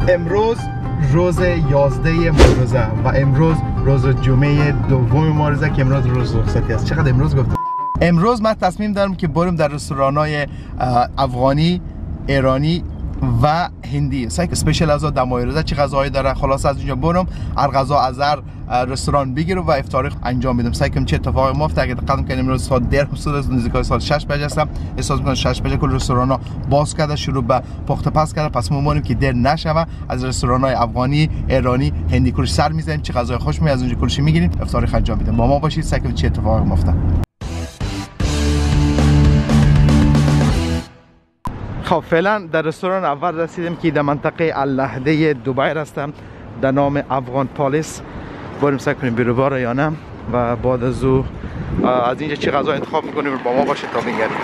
امروز روز 11 مارزه و امروز روز جمعه دوم مارزه که امروز روز رخصتی است. چقدر امروز گفتم؟ امروز من تصمیم دارم که بریم در رستوران‌های افغانی، ایرانی و هندی. سعی اسپیشال از در ماه روزه چه غذاهایی داره، خلاص از اینجا برم هر غذا از هر رستوران بگیرم و افطاری انجام میدم. سعی کنم چه اتفاقی میفته. اگه دقت کنیم امروز ساعت 10 حدود نزدیک ساعت 6 بجه است. احساس میکنم 6 بجه کل رستورانا باز کرده، شروع به پخت پس کرده. پس ما میمونیم که دیر نشوه، از رستوران‌های افغانی، ایرانی، هندی کلش سر میزنیم، چه غذای خوش می از اونجا کلش میگیریم، افطاری انجام میدیم. با ما باشید، سعی کنیم چه اتفاقی میفته. خب فعلا در رستوران اول رسیدیم که در منطقه النهده دبی هستم، در نام افغان پالیس. بریم سعی کنیم بیرو باره یا نه و بعد از اینجا چه غذا انتخاب میکنیم با ما باشید تا بگردیم.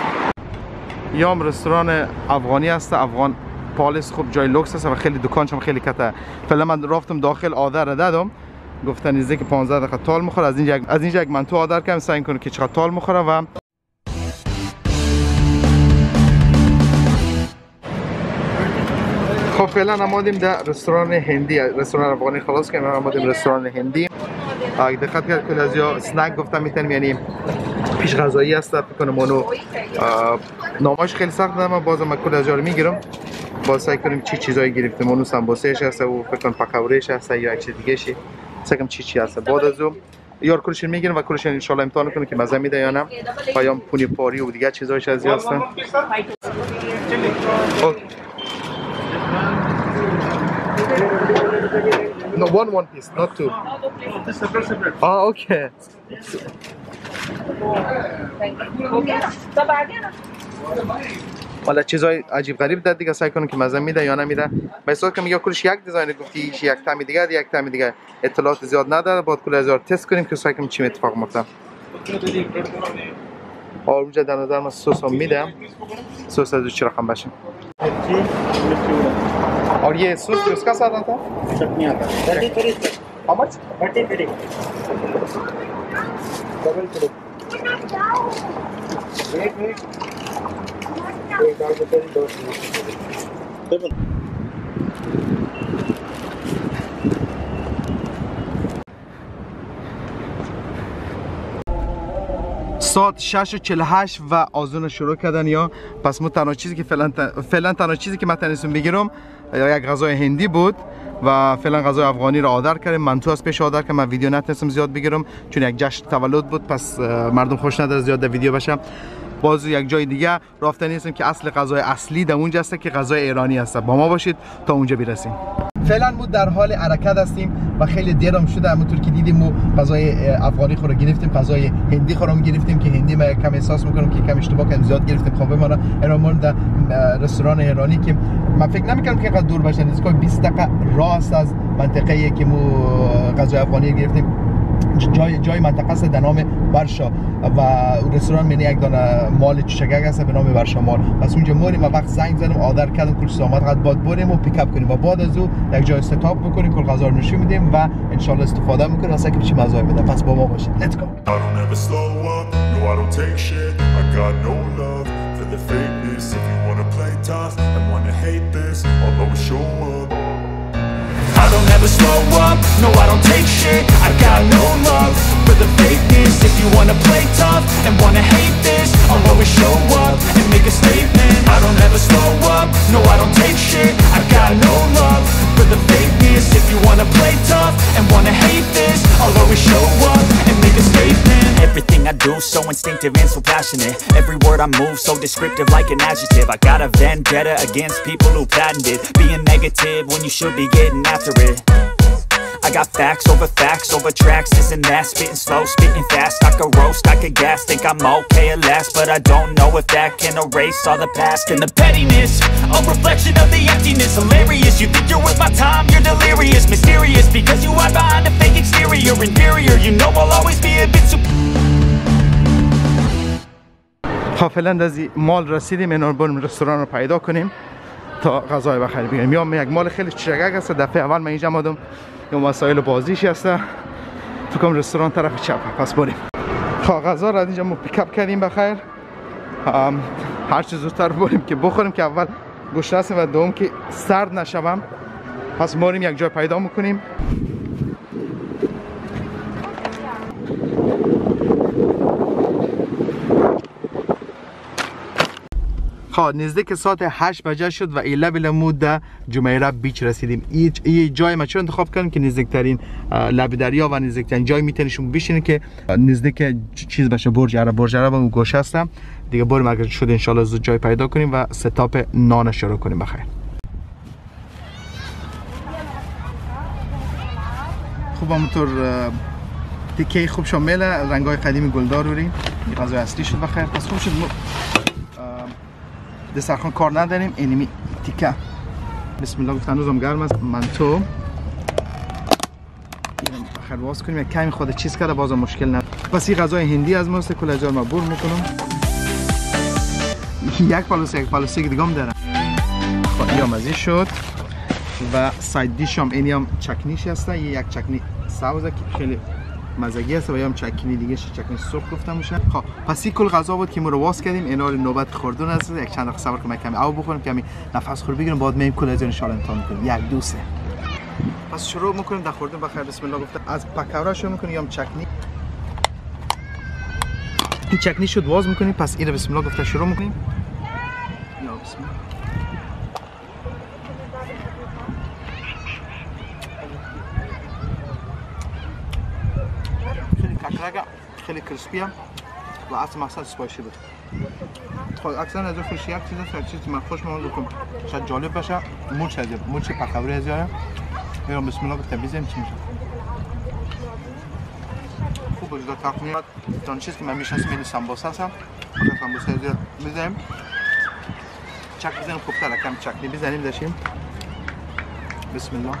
یا رستوران افغانی است، افغان پالیس. خوب جای لوکس است و خیلی دکانش هم خیلی کته. فعلا من رفتم داخل آردر دادم، گفتن نزدیک 15 دقیقه تال میخوره. از اینجا یک منتو آردر کردم، سعی کنم که چقدر تال میخوره. و خب فعلا آمدیم در رستوران هندی. رستوران افغانی خلاص کردیم، آمدیم رستوران هندی. اگه دقت کرد کل از یا اسنک گفتم میتونیم، یعنی پیش غذایی هست. فکر کنم اونو نامش خیلی سخت دارم، بازم من کل از یا رو میگیرم. باز سعی کنیم چی چیزایی گرفتیم. اونو سمبوسهش هست و فکر کنم پکوړهش هست یا یک چیز دیگه شی. سعی کنم چی هست. بعد از اون یار کلش میگیرم و کلش ان شاء الله امتحان کنم که مزه میده یا نه. و یا پونی پاری و دیگه چیزایش از هستن. No, one piece, not two. Oh, okay. والا چیزای عجیب غریب داد دیگه، سعی کنم که مزه میده یا نمیده. به حساب که میگه کلش یک دیزاین گفتی، یک طعم دیگه، یک طعم دیگه. اطلاعات زیاد نداره، بعد کل هزار تست کنیم که سعی کنیم چی اتفاق میفته. اونجا در نظر من سس هم میدم، سس از چه رقم باشه. और ये सूप किसका साथ आता है? चटनी आता है। 33 How much? 33 डबल प्लेट एक दाल बटेरी दो डबल ساعت 6:48 و آذان شروع کردن. یا پس ما تنها چیزی که فعلا تنها چیزی که من تونستم بگیرم یک غذای هندی بود و فعلا غذای افغانی رو آردر کردیم. منتو از پیش آردر کردم، من ویدیو نتونستم زیاد بگیرم چون یک جشن تولد بود، پس مردم خوش نداره زیاد در ویدیو باشم. باز یک جای دیگه رفتن نیستم که اصل غذای اصلی در اونجا است که غذای ایرانی است. با ما باشید تا اونجا برسیم. فعلا ما در حال حرکت هستیم و خیلی دیرم شده. همونطور که دیدیم ما غذای افغانی خورو گرفتیم، غذای هندی خورم گرفتیم که هندی من کم احساس میکنم که کم اشتباه کردم، زیاد گرفتیم. خب بمانا ایران در رستوران ایرانی که من فکر نمیکنم که اینقدر دور باشه، نزدیک 20 دقیقه راه است از منطقه‌ای که ما غذای افغانی گرفتیم. جای منطقه است در نام برشا و رستوران منی یک دانه مال چشگک است به نام برشا مال. پس اونجا موریم و وقت زنگ زدم آردر کردم کل سامت قد باد بریم و پیک اپ کنیم و بعد از او یک جای استاپ بکنیم، کل غذا رو نشون میدیم و ان شاء الله استفاده میکنیم واسه که چی مزه میده. پس با ما باشید. Let's go. I don't ever slow up, no I don't take shit. I got no love for the fakeness. If you wanna play tough and wanna hate this, I'll always show up and make a statement. I don't ever slow up, no I don't take shit. I got no love for the fakeness. If you wanna play tough and wanna hate this, I'll always show up and make a statement. Everything I do so instinctive and so passionate. Every word I move so descriptive like an adjective. I got a vendetta against people who patented being negative when you should be getting after it. I got facts over tracks, this and that. Spitting slow, spitting fast. I could roast, I could gas. Think I'm okay at last, but I don't know if that can erase all the past. And the pettiness, a reflection of the emptiness. Hilarious, you think you're worth my time, you're delirious. Mysterious, because you hide behind a fake exterior. Inferior, you know I'll always be a bit خب فعلا از مال رسیدیم. اینا بریم رستوران رو پیدا کنیم تا غذای بخریم بگیریم. یا یک مال خیلی چشگک است. دفعه اول من اینجا آمدم، یا مسائل بازیش هست. تو کم رستوران طرف چپ. پس بریم. خب غذا را اینجا ما پیک اپ کردیم بخیر. هر چه زودتر بریم که بخوریم که اول گشنه هستیم و دوم که سرد نشوم. پس ما یک جای پیدا میکنیم. خب نزدیک ساعت 8 بجه شد و ایلا بلمود در جمیره بیچ رسیدیم. این جای ما چرا انتخاب کردیم که نزدیکترین لب دریا و نزدیکترین جای میتونید شما بشینین که نزدیک چیز باشه، برج عرب اون گوشه هستم دیگه. بریم اگر شد ان شاء الله زود جای پیدا کنیم و ستاپ نان شروع کنیم. بخیر. خوب همونطور تیکه خوب شامل رنگای قدیمی گلدار روری. این غذای اصلی شد. بخیر. پس خوب شد دسترخوان کار نداریم. اینمی تیکه بسم الله گفتن روزم گرم است. منتو بخیر باز کنیم. یک کمی خود چیز کرده بازم مشکل نداره. پس این غذای هندی از ماست. کل اجار ما بور میکنم. یک پالوسه دیگه هم دارم. خب یا مزه شد و ساید دیش هم اینی هم چکنیش هسته. یک چکنی سبزه که خیلی مزگی هست و یا هم چکنی دیگه چکنی سرخ گفتم میشه. خب پس این کل غذا بود که ما رو واس کردیم. اینا رو نوبت خوردن است. یک چند دقیقه صبر کنیم کمی آب بخوریم کمی نفس خور بگیریم بعد میایم کل از ان شاء الله امتحان کنیم. یک دو سه پس شروع میکنیم در خوردن. بخیر بسم الله گفتم از پکوړه شروع میکنیم یا هم چکنی. این چکنی شد واز میکنیم. پس اینو بسم الله گفتم شروع میکنیم. یا بسم الله. خیلی کرسپی هم و اصلا مقصد سپایشی بود. خب اکثر از اون خوشی یک چیز است. یک چیزی من خوش میاد بکنم شاید جالب باشه. مرچ پکوړه از یارم. میرم بسم الله گفتم بزنیم چی میشه. خوب بود تقریبا تا چیزی که من میشناسم این سمبوسه هستم. سمبوسه از میذاریم. چک بزنیم خوبتر کم چکنی بزنیم داشتیم. بسم الله.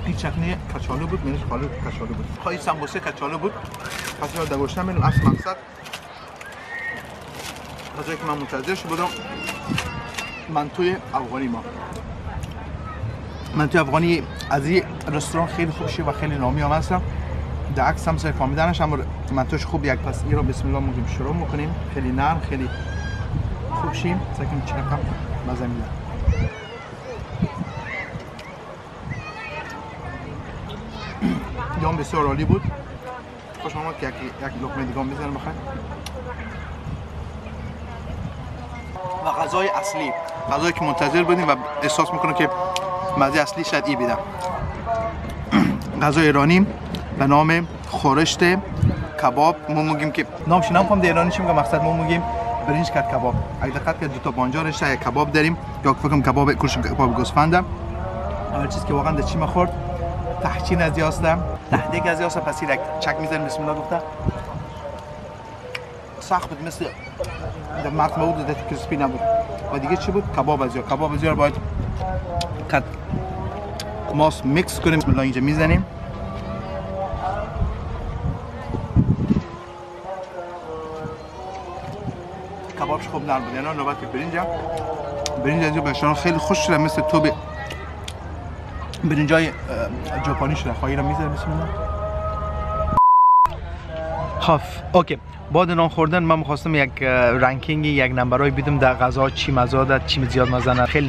این چکنی کچالو بود. منش خالو کچالو بود. خواهی سمبوسه کچالو بود. پس اینو دگوشتم اینو اصل مقصد غذایی که من منتظرش بودم منتوی افغانی. ما منتوی افغانی از این رستوران خیلی خوبشه و خیلی نامی هم هستم. در عکس هم سر فهمیدنش اما منتوش خوب. یک پس این رو بسم الله میگیم شروع میکنیم. خیلی نرم خیلی خوب شیم. ساکن چقدر مزه میده. یام بسیار عالی بود. خوش آمد که یک لقمه دیگه هم بزنم بخیر. و غذای اصلی غذایی که منتظر بودیم و احساس میکنم که مزه اصلی شاید ای بیدم. غذای ایرانی به نام خورشت کباب. ما میگیم که نامش نمی‌فهم در ایرانی چی میگم. مقصد ما میگیم برنج کرد کباب. اگه دقت کنید دو تا بانجا رشته یک کباب داریم یا فکر کنم کباب گوسفنده. اول چیز که واقعا در چی خورد تحچین از یاستم تهدیگ از یاستم. پس یک چک میزنیم بسم الله گفته سخت بود مثل در مرد بود در کرسپی نبود. و دیگه چی بود؟ کباب از یار باید کت ماس میکس کنیم. بسم الله اینجا میزنیم. کبابش خوب نرم بود. یعنی نوبت برنج از بهشان خیلی خوش شده مثل توب برنجای ژاپنی شده. خواهی را میذارم بسم الله. خب اوکی بعد نان خوردن من می‌خواستم یک رنکینگ یک نمبرای بدم در غذا چی مزه داد چی زیاد مزه نه. خیلی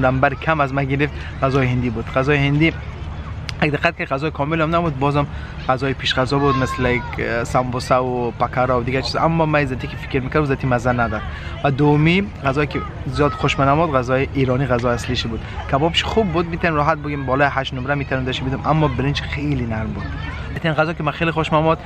نمبر کم از من گرفت غذای هندی بود. غذای هندی اگه دقت کنید غذای کامل هم نبود. بازم غذای پیش غذا بود مثل سمبوسه و پکوړه و دیگه چیز. اما من ذاتی که فکر می‌کردم ذاتی مزه نداشت. و دومی غذایی که زیاد خوش من نمود غذای ایرانی غذا اصلیش بود. کبابش خوب بود. میتونم راحت بگیم بالای 8 نمره میتونم داشت بدم. اما برنج خیلی نرم بود. این غذا که من خیلی خوش آمد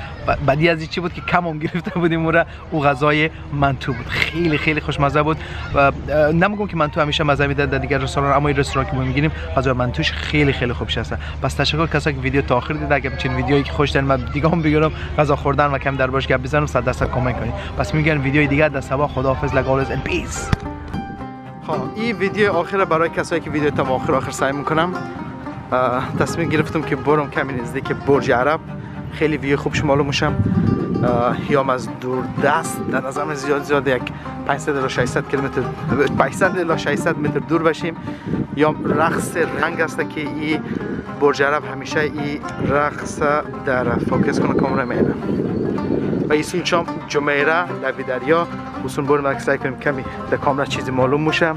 بعدی از چی بود که کم هم گرفته بودیم او غذای منتو بود. خیلی خیلی خوشمزه بود و نمیگم که منتو همیشه مزه میده در دیگر رستوران اما این رستوران که ما میگیریم غذای منتوش خیلی خیلی خوب شسته. پس تشکر کسایی که ویدیو تا آخر دیدن. اگه چنین ویدیویی که خوش دارن من دیگه هم بگیرم غذا خوردن و کم دربارش گپ بزنم 100% کامنت کنید. پس میگن ویدیوی دیگه در سبا خداحافظ لگالز اند پیس. خب این ویدیو آخر برای کسایی که ویدیو تا آخر سعی میکنم تصمیم گرفتم که برم کمی نزدیک برج عرب. خیلی ویو خوب شمالو میشم. یا از دور دست در نظرم زیاد یک 500 الی 600 کیلومتر 500 الی 600 متر دور باشیم. یا رقص رنگ است که این برج عرب همیشه این رقص در فوکس کنه کامرا میاد. و این چام جمیره لب دریا اصلا برم سعی کنیم کمی در کامرا چیزی معلوم میشه.